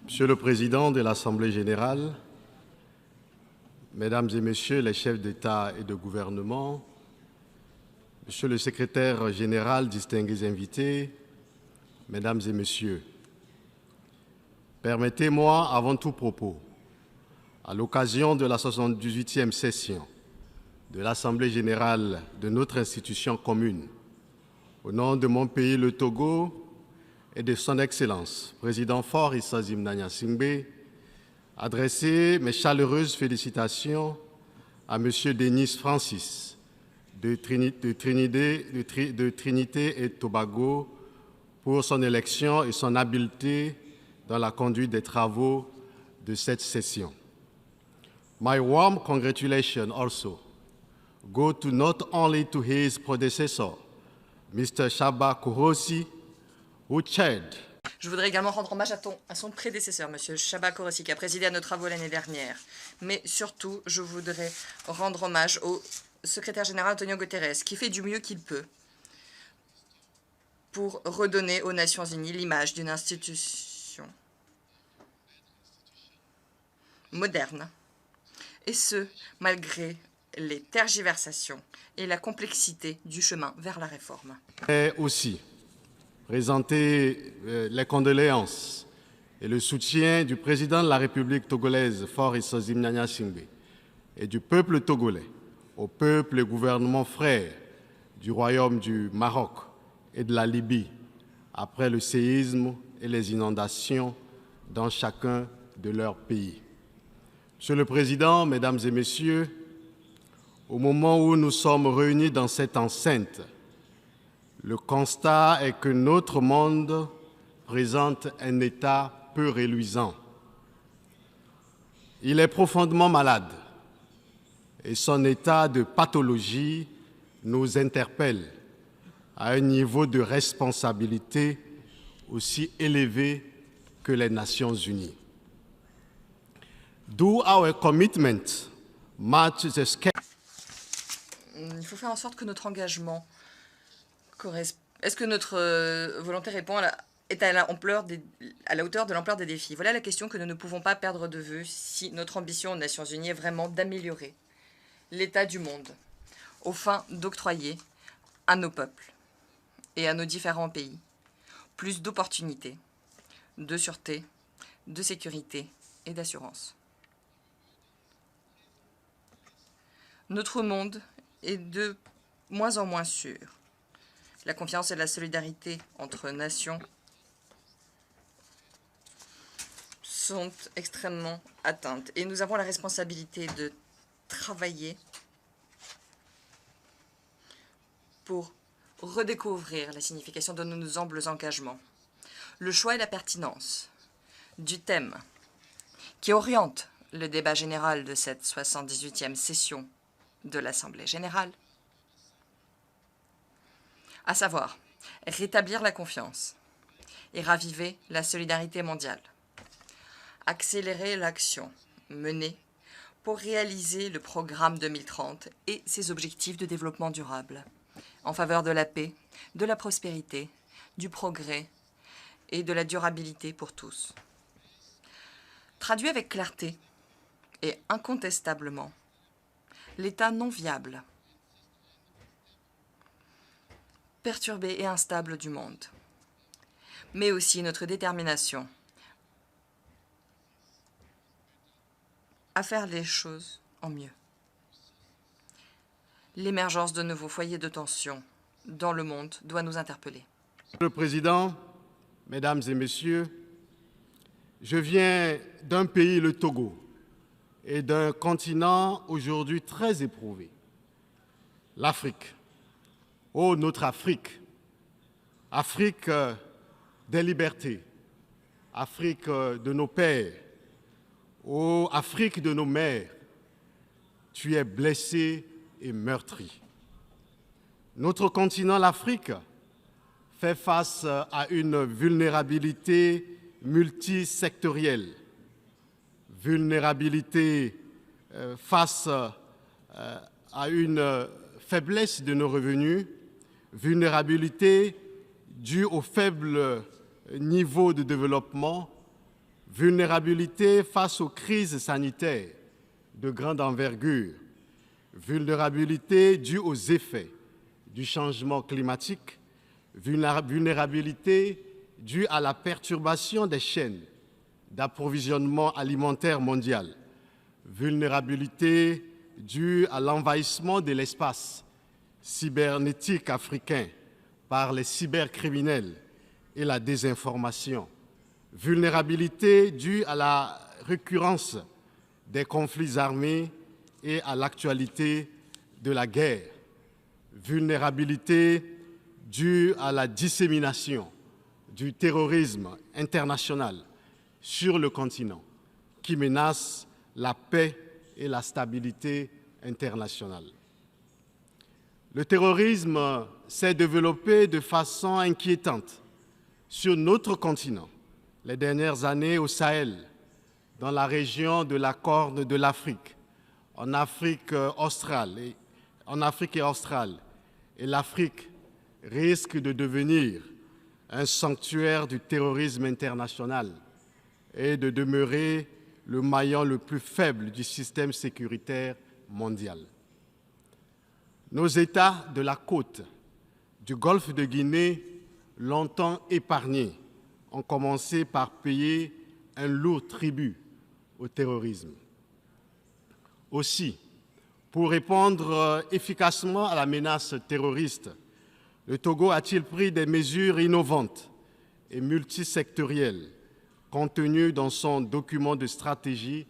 Monsieur le Président de l'Assemblée générale, Mesdames et Messieurs les chefs d'État et de gouvernement, Monsieur le Secrétaire général, distingués invités, Mesdames et Messieurs, permettez-moi, avant tout propos, à l'occasion de la 78e session de l'Assemblée générale de notre institution commune, au nom de mon pays, le Togo, et de son Excellence, Président Faure Issa Gnassingbé, adresser mes chaleureuses félicitations à M. Denis Francis de Trinité et Tobago pour son élection et son habileté dans la conduite des travaux de cette session. My warm congratulations also go to not only to his predecessor, Mr. Shaba Kourosi, who chaired. Je voudrais également rendre hommage à son prédécesseur, M. Shaba Kourosi, qui a présidé à nos travaux l'année dernière. Mais surtout, je voudrais rendre hommage au secrétaire général Antonio Guterres, qui fait du mieux qu'il peut pour redonner aux Nations Unies l'image d'une institution moderne, et ce, malgré les tergiversations et la complexité du chemin vers la réforme. Et aussi présenter les condoléances et le soutien du président de la République togolaise, Faure Gnassingbé, et du peuple togolais au peuple et gouvernement frère du Royaume du Maroc et de la Libye après le séisme et les inondations dans chacun de leurs pays. Monsieur le Président, Mesdames et Messieurs, au moment où nous sommes réunis dans cette enceinte, le constat est que notre monde présente un état peu reluisant. Il est profondément malade et son état de pathologie nous interpelle à un niveau de responsabilité aussi élevé que les Nations Unies. Do our commitment match the scale? Il faut faire en sorte que notre engagement corresponde. Est-ce que notre volonté répond est à la hauteur de l'ampleur des défis? Voilà la question que nous ne pouvons pas perdre de vue si notre ambition aux Nations Unies est vraiment d'améliorer l'état du monde aux fins d'octroyer à nos peuples et à nos différents pays plus d'opportunités, de sûreté, de sécurité et d'assurance. Notre monde est de moins en moins sûr. La confiance et la solidarité entre nations sont extrêmement atteintes et nous avons la responsabilité de travailler pour redécouvrir la signification de nos humbles engagements. Le choix et la pertinence du thème qui oriente le débat général de cette 78e session de l'Assemblée générale, à savoir rétablir la confiance et raviver la solidarité mondiale, accélérer l'action menée pour réaliser le programme 2030 et ses objectifs de développement durable en faveur de la paix, de la prospérité, du progrès et de la durabilité pour tous. Traduit avec clarté et incontestablement l'état non viable, perturbé et instable du monde, mais aussi notre détermination à faire les choses en mieux. L'émergence de nouveaux foyers de tension dans le monde doit nous interpeller. Monsieur le Président, Mesdames et Messieurs, je viens d'un pays, le Togo, et d'un continent aujourd'hui très éprouvé, l'Afrique. Oh, notre Afrique, Afrique des libertés, Afrique de nos pères, oh, Afrique de nos mères, tu es blessé et meurtri. Notre continent, l'Afrique, fait face à une vulnérabilité multisectorielle, vulnérabilité face à une faiblesse de nos revenus, vulnérabilité due au faible niveau de développement vulnérabilité face aux crises sanitaires de grande envergure, vulnérabilité due aux effets du changement climatique, vulnérabilité due à la perturbation des chaînes d'approvisionnement alimentaire mondial, vulnérabilité due à l'envahissement de l'espace cybernétique africain par les cybercriminels et la désinformation, vulnérabilité due à la récurrence des conflits armés et à l'actualité de la guerre, vulnérabilité due à la dissémination du terrorisme international sur le continent qui menace la paix et la stabilité internationale. Le terrorisme s'est développé de façon inquiétante sur notre continent les dernières années au Sahel, dans la région de la Corne de l'Afrique, en Afrique australe. Et l'Afrique risque de devenir un sanctuaire du terrorisme international et de demeurer le maillon le plus faible du système sécuritaire mondial. Nos États de la côte du Golfe de Guinée, longtemps épargnés, ont commencé par payer un lourd tribut au terrorisme. Aussi, pour répondre efficacement à la menace terroriste, le Togo a-t-il pris des mesures innovantes et multisectorielles contenues dans son document de stratégie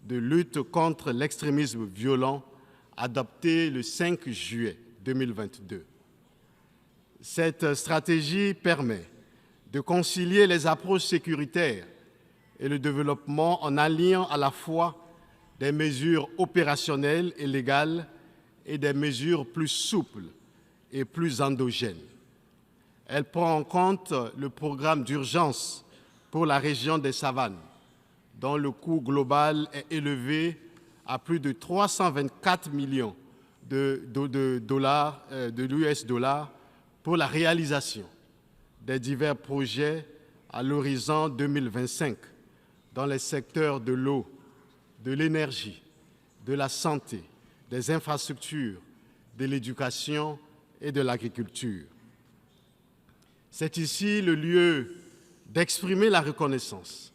de lutte contre l'extrémisme violent adopté le 5 juillet 2022. Cette stratégie permet de concilier les approches sécuritaires et le développement en alliant à la fois des mesures opérationnelles et légales et des mesures plus souples et plus endogènes. Elle prend en compte le programme d'urgence pour la région des savanes, dont le coût global est élevé à plus de 324 millions de l'US dollars pour la réalisation des divers projets à l'horizon 2025 dans les secteurs de l'eau, de l'énergie, de la santé, des infrastructures, de l'éducation et de l'agriculture. C'est ici le lieu d'exprimer la reconnaissance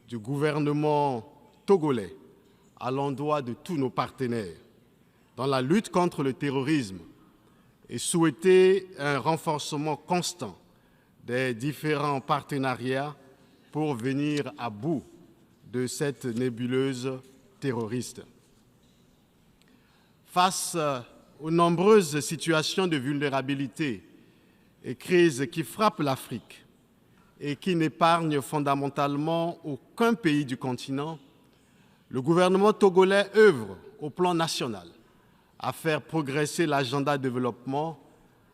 du gouvernement togolais à l'endroit de tous nos partenaires dans la lutte contre le terrorisme et souhaiter un renforcement constant des différents partenariats pour venir à bout de cette nébuleuse terroriste. Face aux nombreuses situations de vulnérabilité et crises qui frappent l'Afrique et qui n'épargnent fondamentalement aucun pays du continent, le gouvernement togolais œuvre au plan national à faire progresser l'agenda de développement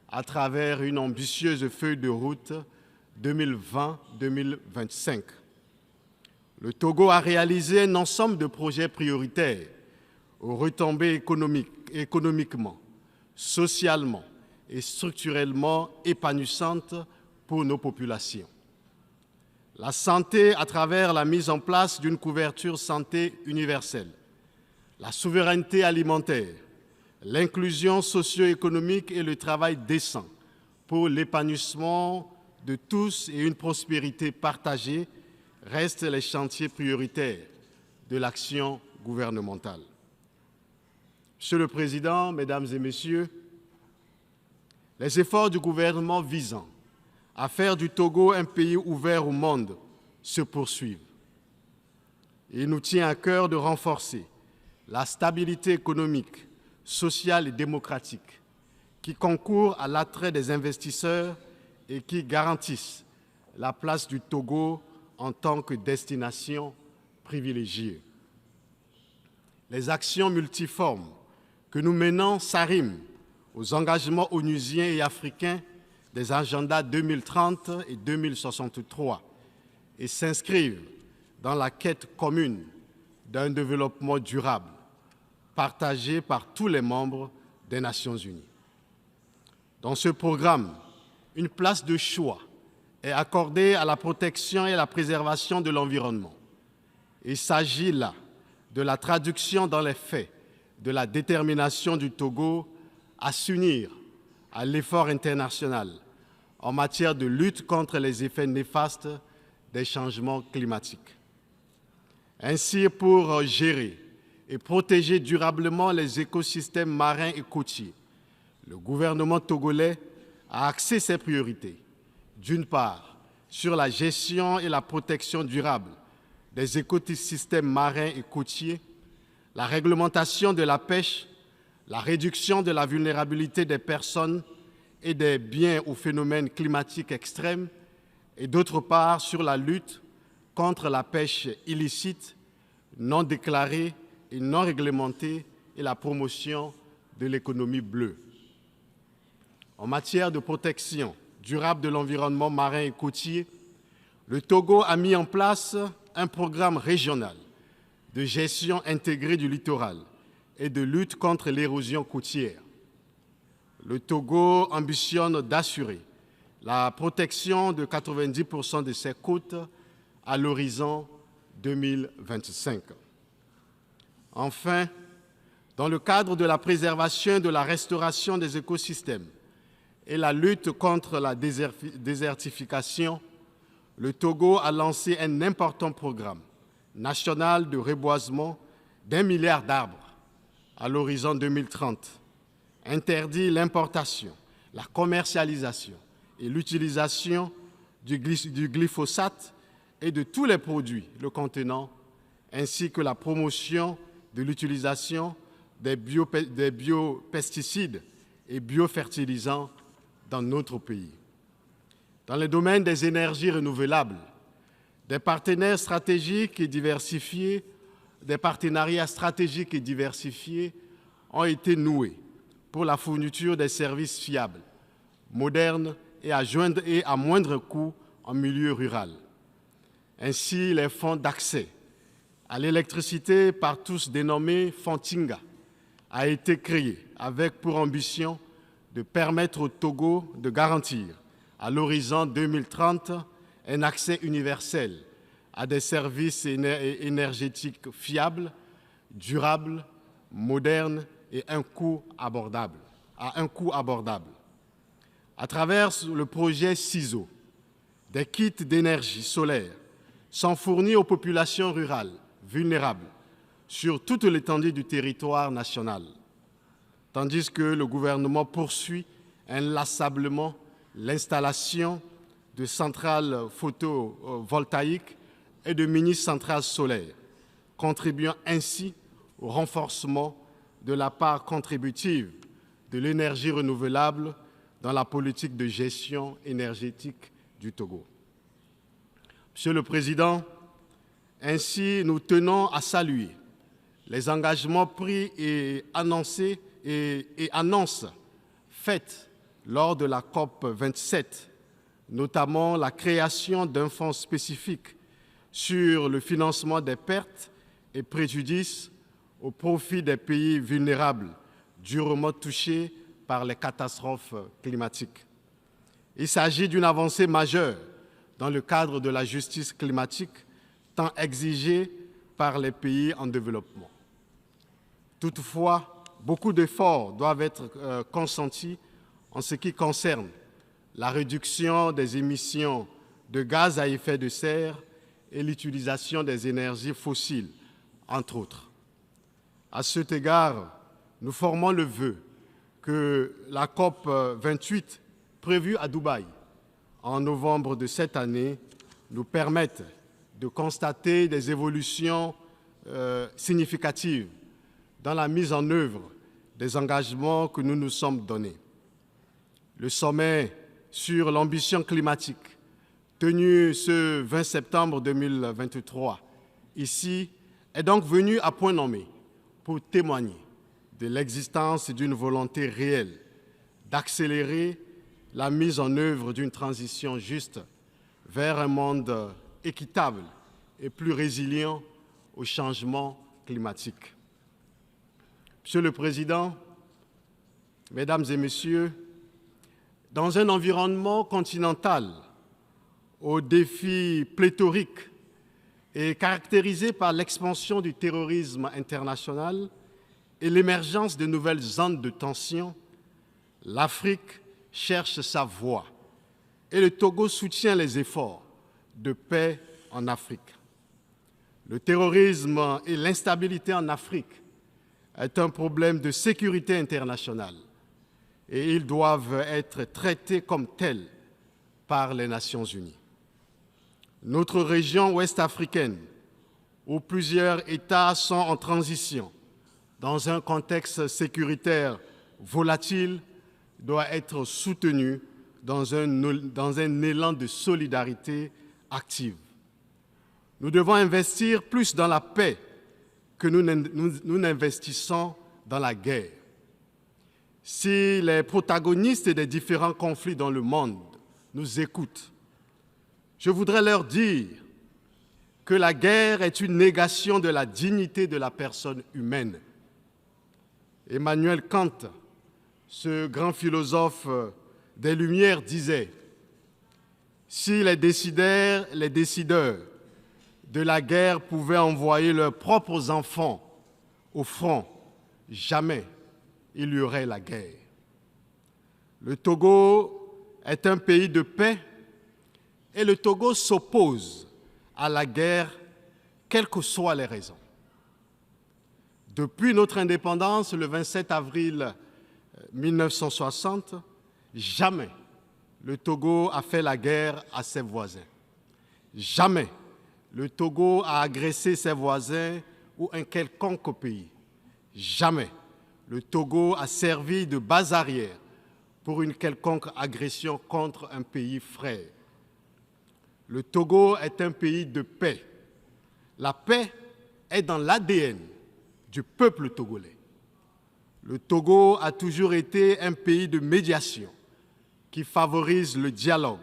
à travers une ambitieuse feuille de route 2020-2025. Le Togo a réalisé un ensemble de projets prioritaires aux retombées économiquement, socialement et structurellement épanouissantes pour nos populations. La santé à travers la mise en place d'une couverture santé universelle, la souveraineté alimentaire, l'inclusion socio-économique et le travail décent pour l'épanouissement de tous et une prospérité partagée restent les chantiers prioritaires de l'action gouvernementale. Monsieur le Président, Mesdames et Messieurs, les efforts du gouvernement visant à faire du Togo un pays ouvert au monde se poursuivent. Il nous tient à cœur de renforcer la stabilité économique, sociale et démocratique qui concourent à l'attrait des investisseurs et qui garantissent la place du Togo en tant que destination privilégiée. Les actions multiformes que nous menons s'arriment aux engagements onusiens et africains des agendas 2030 et 2063 et s'inscrivent dans la quête commune d'un développement durable, partagé par tous les membres des Nations Unies. Dans ce programme, une place de choix est accordée à la protection et à la préservation de l'environnement. Il s'agit là de la traduction dans les faits de la détermination du Togo à s'unir à l'effort international en matière de lutte contre les effets néfastes des changements climatiques. Ainsi, pour gérer et protéger durablement les écosystèmes marins et côtiers, le gouvernement togolais a axé ses priorités, d'une part, sur la gestion et la protection durable des écosystèmes marins et côtiers, la réglementation de la pêche, la réduction de la vulnérabilité des personnes et des biens aux phénomènes climatiques extrêmes, et d'autre part, sur la lutte contre la pêche illicite, non déclarée et non réglementée et la promotion de l'économie bleue. En matière de protection durable de l'environnement marin et côtier, le Togo a mis en place un programme régional de gestion intégrée du littoral et de lutte contre l'érosion côtière. Le Togo ambitionne d'assurer la protection de 90% de ses côtes à l'horizon 2025. Enfin, dans le cadre de la préservation et de la restauration des écosystèmes et la lutte contre la désertification, le Togo a lancé un important programme national de reboisement d'1 milliard d'arbres à l'horizon 2030, interdit l'importation, la commercialisation et l'utilisation du glyphosate et de tous les produits le contenant, ainsi que la promotion de l'utilisation des biopesticides et biofertilisants dans notre pays. Dans le domaine des énergies renouvelables, des partenariats stratégiques et diversifiés ont été noués pour la fourniture des services fiables, modernes et à moindre coût en milieu rural. Ainsi, les fonds d'accès à l'électricité par tous dénommé Fontinga a été créé avec pour ambition de permettre au Togo de garantir à l'horizon 2030 un accès universel à des services énergétiques fiables, durables, modernes et à un coût abordable. À travers le projet CISO, des kits d'énergie solaire sont fournis aux populations rurales vulnérables sur toute l'étendue du territoire national, tandis que le gouvernement poursuit inlassablement l'installation de centrales photovoltaïques et de mini-centrales solaires, contribuant ainsi au renforcement de la part contributive de l'énergie renouvelable dans la politique de gestion énergétique du Togo. Monsieur le Président, ainsi nous tenons à saluer les engagements pris et annonces faites lors de la COP 27, notamment la création d'un fonds spécifique sur le financement des pertes et préjudices au profit des pays vulnérables durement touchés par les catastrophes climatiques. Il s'agit d'une avancée majeure dans le cadre de la justice climatique tant exigée par les pays en développement. Toutefois, beaucoup d'efforts doivent être consentis en ce qui concerne la réduction des émissions de gaz à effet de serre et l'utilisation des énergies fossiles, entre autres. À cet égard, nous formons le vœu que la COP 28, prévue à Dubaï en novembre de cette année, nous permette de constater des évolutions significatives dans la mise en œuvre des engagements que nous nous sommes donnés. Le sommet sur l'ambition climatique, tenu ce 20 septembre 2023, ici, est donc venu à point nommé pour témoigner de l'existence d'une volonté réelle d'accélérer la mise en œuvre d'une transition juste vers un monde équitable et plus résilient au changement climatique. Monsieur le Président, Mesdames et Messieurs, dans un environnement continental aux défis pléthoriques et caractérisée par l'expansion du terrorisme international et l'émergence de nouvelles zones de tension, l'Afrique cherche sa voie et le Togo soutient les efforts de paix en Afrique. Le terrorisme et l'instabilité en Afrique est un problème de sécurité internationale et ils doivent être traités comme tels par les Nations unies. Notre région ouest-africaine, où plusieurs États sont en transition, dans un contexte sécuritaire volatile, doit être soutenue dans un élan de solidarité active. Nous devons investir plus dans la paix que nous n'investissons dans la guerre. Si les protagonistes des différents conflits dans le monde nous écoutent, je voudrais leur dire que la guerre est une négation de la dignité de la personne humaine. Emmanuel Kant, ce grand philosophe des Lumières, disait « Si les décideurs de la guerre pouvaient envoyer leurs propres enfants au front, jamais il y aurait la guerre. » Le Togo est un pays de paix et le Togo s'oppose à la guerre, quelles que soient les raisons. Depuis notre indépendance, le 27 avril 1960, jamais le Togo a fait la guerre à ses voisins. Jamais le Togo a agressé ses voisins ou un quelconque pays. Jamais le Togo a servi de base arrière pour une quelconque agression contre un pays frère. Le Togo est un pays de paix. La paix est dans l'ADN du peuple togolais. Le Togo a toujours été un pays de médiation qui favorise le dialogue,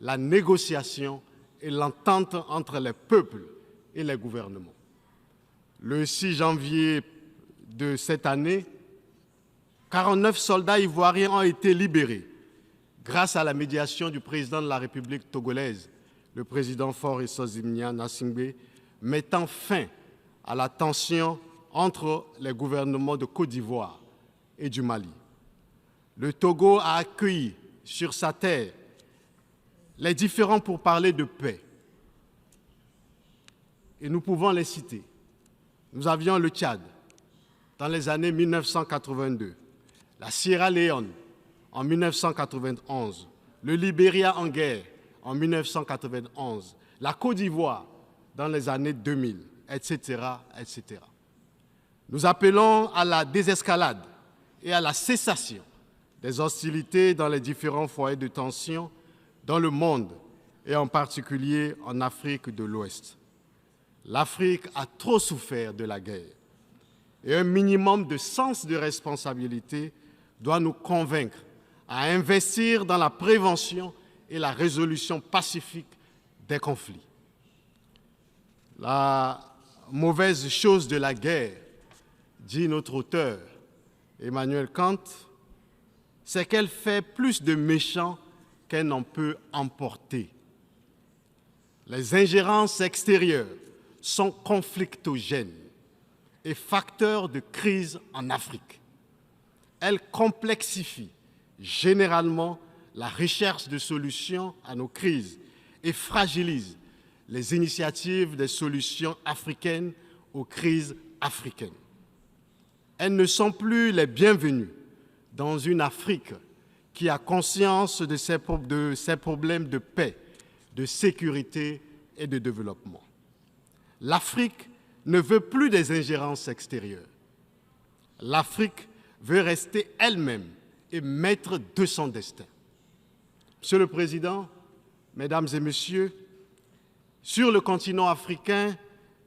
la négociation et l'entente entre les peuples et les gouvernements. Le 6 janvier de cette année, 49 soldats ivoiriens ont été libérés grâce à la médiation du président de la République togolaise, le président Faure Issozimnia Nsingbe, mettant fin à la tension entre les gouvernements de Côte d'Ivoire et du Mali. Le Togo a accueilli sur sa terre les différents pourparlers de paix. Et nous pouvons les citer. Nous avions le Tchad dans les années 1982, la Sierra Leone en 1991, le Libéria en guerre en 1991, la Côte d'Ivoire dans les années 2000, etc., etc. Nous appelons à la désescalade et à la cessation des hostilités dans les différents foyers de tension dans le monde et en particulier en Afrique de l'Ouest. L'Afrique a trop souffert de la guerre et un minimum de sens de responsabilité doit nous convaincre à investir dans la prévention et la résolution pacifique des conflits. La mauvaise chose de la guerre, dit notre auteur Emmanuel Kant, c'est qu'elle fait plus de méchants qu'elle n'en peut emporter. Les ingérences extérieures sont conflictogènes et facteurs de crise en Afrique. Elles complexifient généralement la recherche de solutions à nos crises et fragilisent les initiatives des solutions africaines aux crises africaines. Elles ne sont plus les bienvenues dans une Afrique qui a conscience de ses problèmes de paix, de sécurité et de développement. L'Afrique ne veut plus des ingérences extérieures. L'Afrique veut rester elle-même et maître de son destin. Monsieur le Président, Mesdames et Messieurs, sur le continent africain,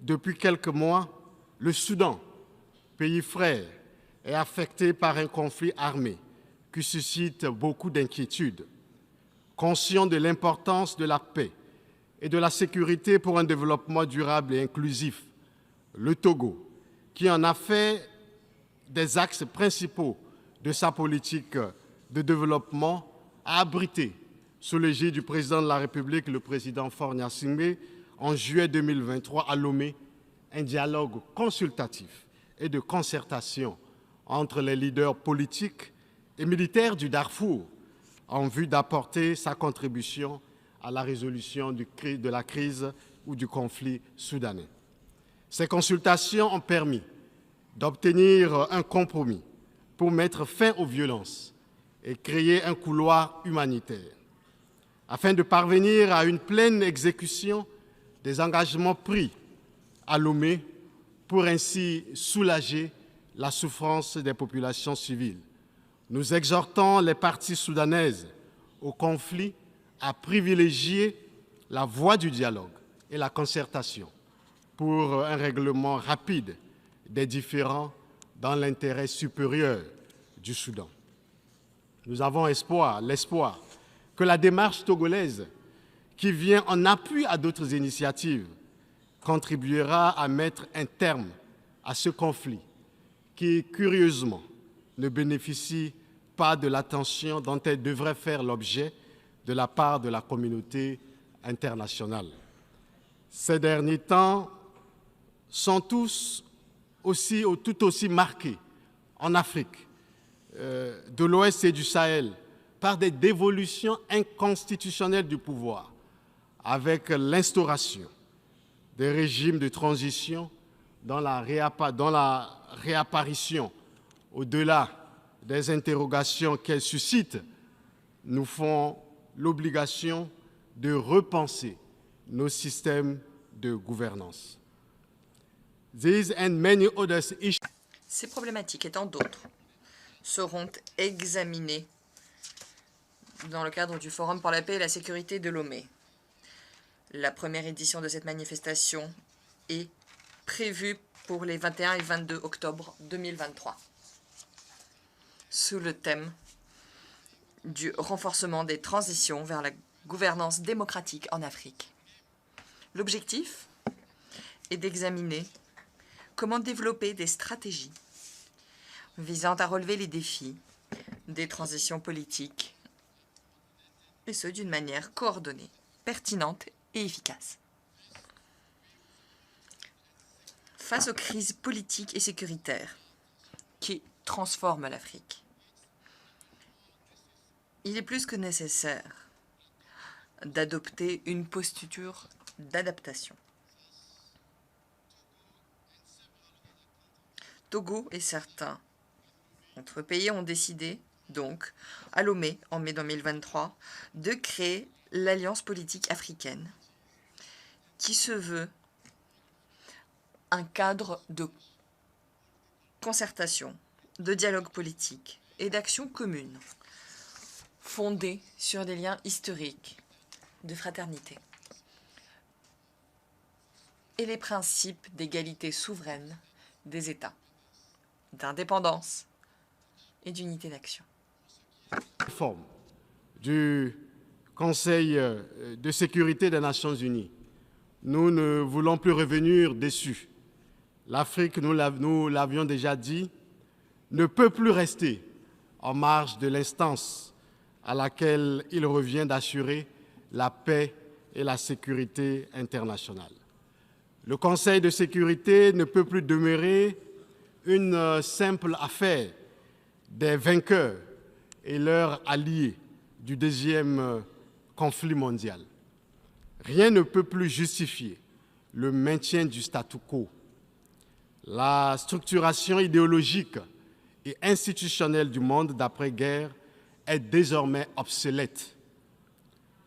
depuis quelques mois, le Soudan, pays frère, est affecté par un conflit armé qui suscite beaucoup d'inquiétudes. Conscient de l'importance de la paix et de la sécurité pour un développement durable et inclusif, le Togo, qui en a fait des axes principaux de sa politique de développement, a abrité sous l'égide du président de la République, le président Faure Gnassingbé, en juillet 2023 à Lomé, un dialogue consultatif et de concertation entre les leaders politiques et militaires du Darfour en vue d'apporter sa contribution à la résolution de la crise ou du conflit soudanais. Ces consultations ont permis d'obtenir un compromis pour mettre fin aux violences et créer un couloir humanitaire, afin de parvenir à une pleine exécution des engagements pris à Lomé pour ainsi soulager la souffrance des populations civiles. Nous exhortons les parties soudanaises au conflit à privilégier la voie du dialogue et la concertation pour un règlement rapide des différends dans l'intérêt supérieur du Soudan. Nous avons l'espoir que la démarche togolaise, qui vient en appui à d'autres initiatives, contribuera à mettre un terme à ce conflit qui, curieusement, ne bénéficie pas de l'attention dont elle devrait faire l'objet de la part de la communauté internationale. Ces derniers temps sont tout aussi marqués en Afrique, de l'Ouest et du Sahel, par des dévolutions inconstitutionnelles du pouvoir, avec l'instauration des régimes de transition dont la réapparition, au-delà des interrogations qu'elle suscite, nous font l'obligation de repenser nos systèmes de gouvernance. These and many other issues. Ces problématiques et tant d'autres seront examinées dans le cadre du Forum pour la paix et la sécurité de Lomé. La première édition de cette manifestation est prévue pour les 21 et 22 octobre 2023, sous le thème du renforcement des transitions vers la gouvernance démocratique en Afrique. L'objectif est d'examiner comment développer des stratégies visant à relever les défis des transitions politiques, et ce d'une manière coordonnée, pertinente et efficace. Face aux crises politiques et sécuritaires qui transforment l'Afrique, il est plus que nécessaire d'adopter une posture d'adaptation. Togo et certains autres pays ont décidé, donc, à Lomé, en mai 2023, de créer l'Alliance politique africaine, qui se veut un cadre de concertation, de dialogue politique et d'action commune, fondé sur des liens historiques de fraternité et les principes d'égalité souveraine des États, d'indépendance et d'unité d'action. Réforme du Conseil de sécurité des Nations Unies. Nous ne voulons plus revenir dessus. L'Afrique, nous l'avions déjà dit, ne peut plus rester en marge de l'instance à laquelle il revient d'assurer la paix et la sécurité internationale. Le Conseil de sécurité ne peut plus demeurer une simple affaire des vainqueurs et leurs alliés du deuxième conflit mondial. Rien ne peut plus justifier le maintien du statu quo. La structuration idéologique et institutionnelle du monde d'après-guerre est désormais obsolète.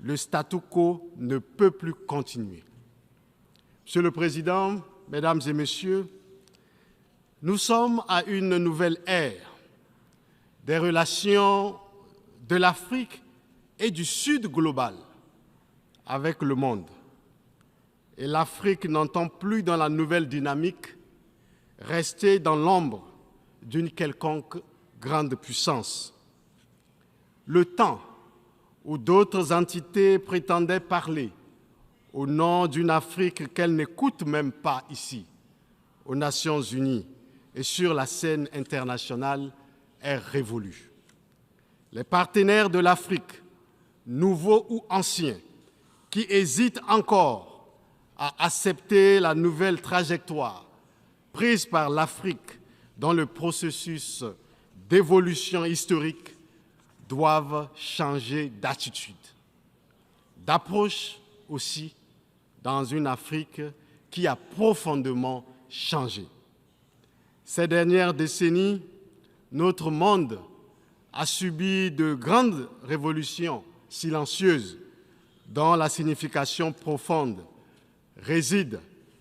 Le statu quo ne peut plus continuer. Monsieur le Président, Mesdames et Messieurs, nous sommes à une nouvelle ère des relations de l'Afrique et du Sud global avec le monde. Et l'Afrique n'entend plus dans la nouvelle dynamique rester dans l'ombre d'une quelconque grande puissance. Le temps où d'autres entités prétendaient parler au nom d'une Afrique qu'elles n'écoutent même pas ici, aux Nations Unies et sur la scène internationale, est révolue. Les partenaires de l'Afrique nouveaux ou anciens, qui hésitent encore à accepter la nouvelle trajectoire prise par l'Afrique dans le processus d'évolution historique, doivent changer d'attitude, d'approche aussi, dans une Afrique qui a profondément changé. Ces dernières décennies, notre monde a subi de grandes révolutions silencieuses dont la signification profonde réside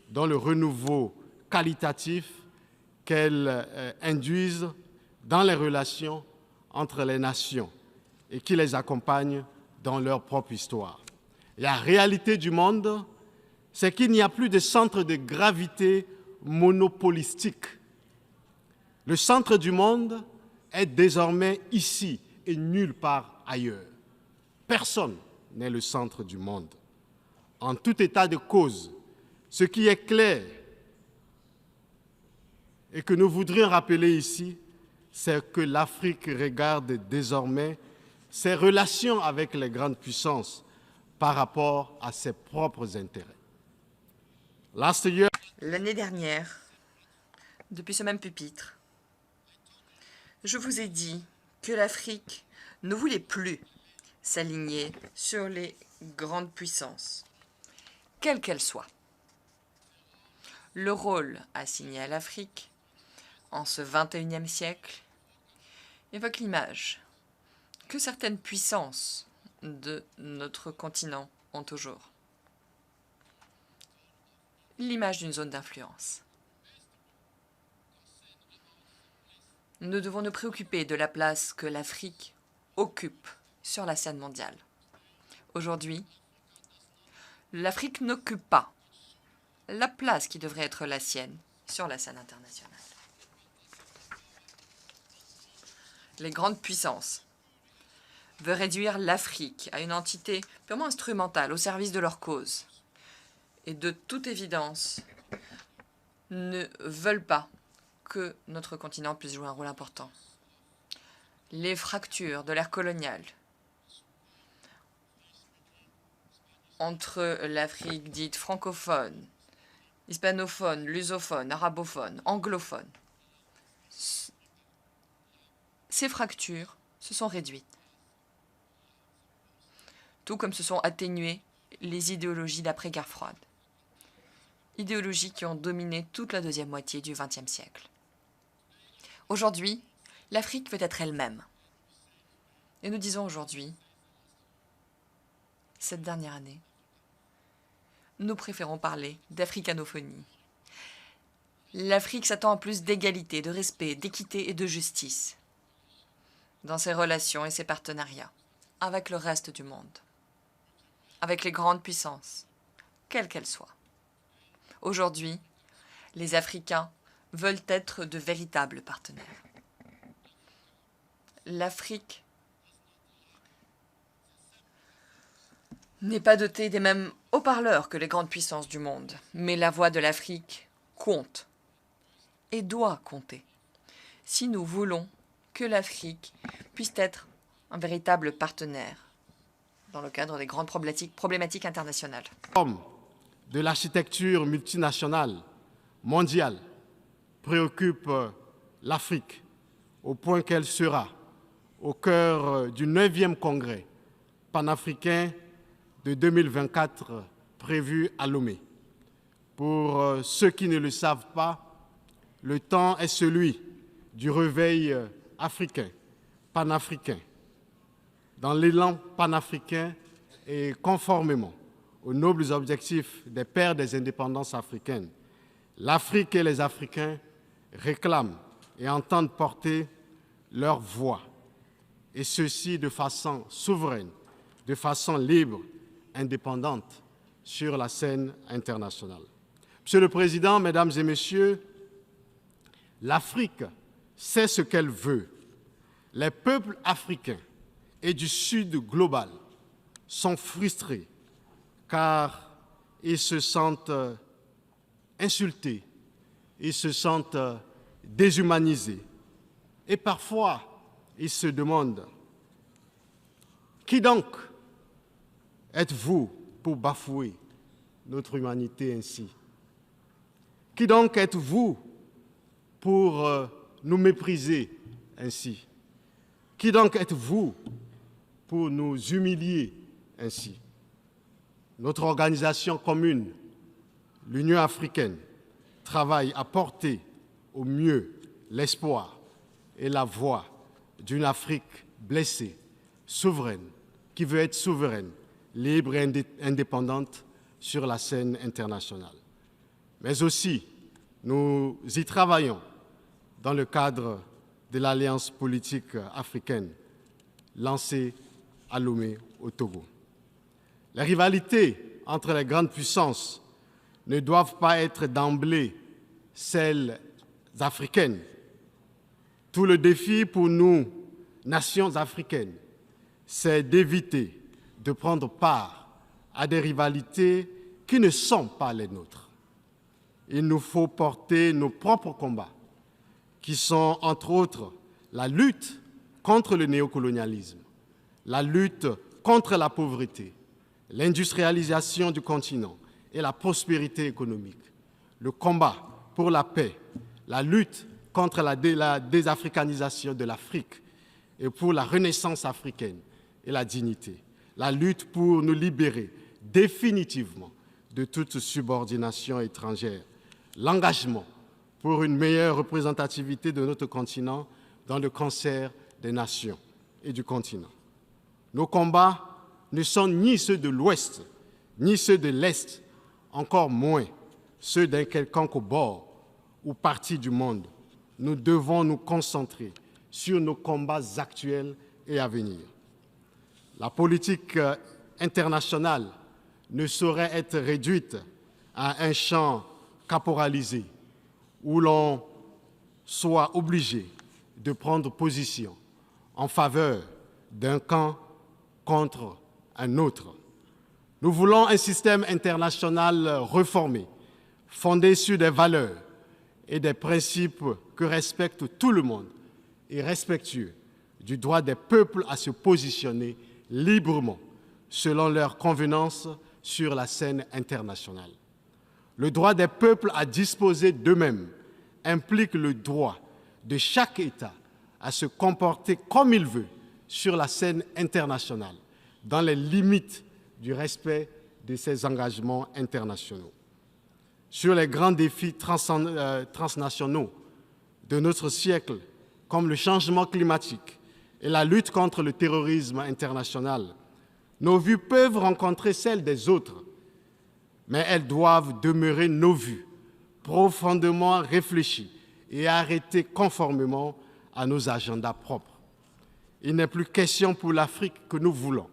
dans le renouveau qualitatif qu'elles induisent dans les relations entre les nations et qui les accompagnent dans leur propre histoire. La réalité du monde, c'est qu'il n'y a plus de centre de gravité monopolistique. Le centre du monde est désormais ici et nulle part ailleurs. Personne n'est le centre du monde. En tout état de cause, ce qui est clair et que nous voudrions rappeler ici, c'est que l'Afrique regarde désormais ses relations avec les grandes puissances par rapport à ses propres intérêts. L'année dernière, depuis ce même pupitre, je vous ai dit que l'Afrique ne voulait plus s'aligner sur les grandes puissances, quelles qu'elles soient. Le rôle assigné à l'Afrique en ce XXIe siècle évoque l'image que certaines puissances de notre continent ont toujours. L'image d'une zone d'influence. Nous devons nous préoccuper de la place que l'Afrique occupe sur la scène mondiale. Aujourd'hui, l'Afrique n'occupe pas la place qui devrait être la sienne sur la scène internationale. Les grandes puissances veulent réduire l'Afrique à une entité purement instrumentale au service de leur cause. Et de toute évidence, ne veulent pas que notre continent puisse jouer un rôle important. Les fractures de l'ère coloniale entre l'Afrique dite francophone, hispanophone, lusophone, arabophone, anglophone, ces fractures se sont réduites, tout comme se sont atténuées les idéologies d'après-guerre froide, idéologies qui ont dominé toute la deuxième moitié du XXe siècle. Aujourd'hui, l'Afrique veut être elle-même. Et nous disons aujourd'hui, cette dernière année, nous préférons parler d'africanophonie. L'Afrique s'attend à plus d'égalité, de respect, d'équité et de justice dans ses relations et ses partenariats avec le reste du monde, avec les grandes puissances, quelles qu'elles soient. Aujourd'hui, les Africains veulent être de véritables partenaires. L'Afrique n'est pas dotée des mêmes haut-parleurs que les grandes puissances du monde, mais la voix de l'Afrique compte et doit compter si nous voulons que l'Afrique puisse être un véritable partenaire dans le cadre des grandes problématiques internationales. De l'architecture multinationale mondiale préoccupe l'Afrique au point qu'elle sera au cœur du 9e congrès panafricain de 2024 prévu à Lomé. Pour ceux qui ne le savent pas, le temps est celui du réveil africain, panafricain. Dans l'élan panafricain et conformément aux nobles objectifs des pères des indépendances africaines, l'Afrique et les Africains réclament et entendent porter leur voix, et ceci de façon souveraine, de façon libre, indépendante, sur la scène internationale. Monsieur le Président, Mesdames et Messieurs, l'Afrique sait ce qu'elle veut. Les peuples africains et du Sud global sont frustrés car ils se sentent insultés, ils se sentent déshumanisés. Et parfois, ils se demandent qui donc êtes-vous pour bafouer notre humanité ainsi? Qui donc êtes-vous pour nous mépriser ainsi? Qui donc êtes-vous pour nous humilier ainsi? Notre organisation commune, l'Union africaine, travaille à porter au mieux l'espoir et la voix d'une Afrique blessée, souveraine, qui veut être souveraine, libre et indépendante sur la scène internationale. Mais aussi, nous y travaillons dans le cadre de l'Alliance politique africaine lancée à Lomé, au Togo. Les rivalités entre les grandes puissances ne doivent pas être d'emblée celles africaines. Tout le défi pour nous, nations africaines, c'est d'éviter de prendre part à des rivalités qui ne sont pas les nôtres. Il nous faut porter nos propres combats, qui sont entre autres la lutte contre le néocolonialisme, la lutte contre la pauvreté, l'industrialisation du continent et la prospérité économique, le combat pour la paix, la lutte contre la désafricanisation de l'Afrique et pour la renaissance africaine et la dignité, la lutte pour nous libérer définitivement de toute subordination étrangère, l'engagement pour une meilleure représentativité de notre continent dans le concert des nations et du continent. Nos combats ne sont ni ceux de l'Ouest, ni ceux de l'Est, encore moins ceux d'un quelconque bord ou partie du monde. Nous devons nous concentrer sur nos combats actuels et à venir. La politique internationale ne saurait être réduite à un champ caporalisé où l'on soit obligé de prendre position en faveur d'un camp contre un autre. Nous voulons un système international réformé, fondé sur des valeurs et des principes que respecte tout le monde et respectueux du droit des peuples à se positionner librement selon leurs convenances sur la scène internationale. Le droit des peuples à disposer d'eux-mêmes implique le droit de chaque État à se comporter comme il veut sur la scène internationale, dans les limites du respect de ses engagements internationaux. Sur les grands défis transnationaux de notre siècle, comme le changement climatique et la lutte contre le terrorisme international, nos vues peuvent rencontrer celles des autres, mais elles doivent demeurer nos vues, profondément réfléchies et arrêtées conformément à nos agendas propres. Il n'est plus question pour l'Afrique que nous voulons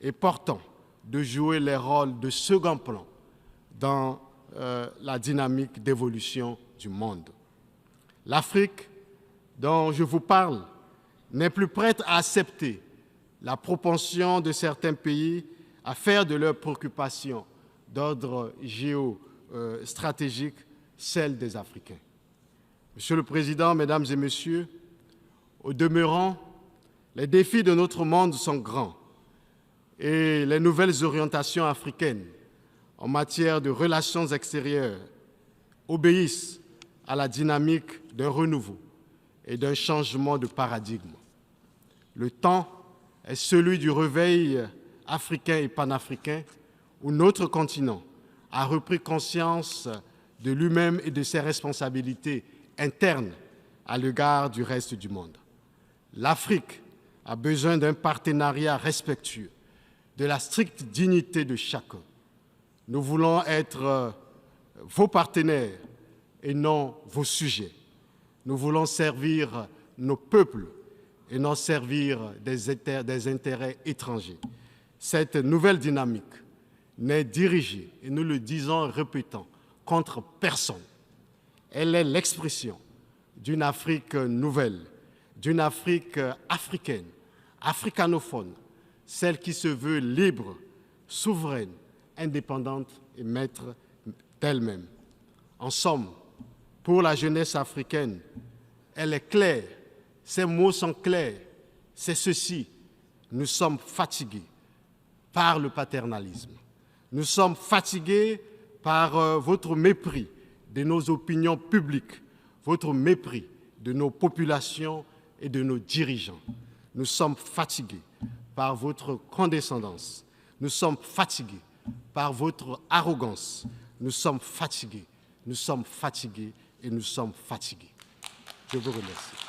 et portons de jouer les rôles de second plan dans la dynamique d'évolution du monde. L'Afrique dont je vous parle n'est plus prête à accepter la propension de certains pays à faire de leurs préoccupations d'ordre géostratégique celles des Africains. Monsieur le Président, Mesdames et Messieurs, au demeurant, les défis de notre monde sont grands et les nouvelles orientations africaines en matière de relations extérieures obéissent à la dynamique d'un renouveau et d'un changement de paradigme. Le temps est celui du réveil africain et panafricain où notre continent a repris conscience de lui-même et de ses responsabilités internes à l'égard du reste du monde. L'Afrique a besoin d'un partenariat respectueux de la stricte dignité de chacun. Nous voulons être vos partenaires et non vos sujets. Nous voulons servir nos peuples et non servir des intérêts étrangers. Cette nouvelle dynamique n'est dirigée, et nous le disons et répétons, contre personne. Elle est l'expression d'une Afrique nouvelle, d'une Afrique africaine, africanophone, celle qui se veut libre, souveraine, indépendante et maître d'elle-même. En somme, pour la jeunesse africaine, elle est claire, ses mots sont clairs, c'est ceci, nous sommes fatigués, par le paternalisme. Nous sommes fatigués par votre mépris de nos opinions publiques, votre mépris de nos populations et de nos dirigeants. Nous sommes fatigués par votre condescendance. Nous sommes fatigués par votre arrogance. Nous sommes fatigués et nous sommes fatigués. Je vous remercie.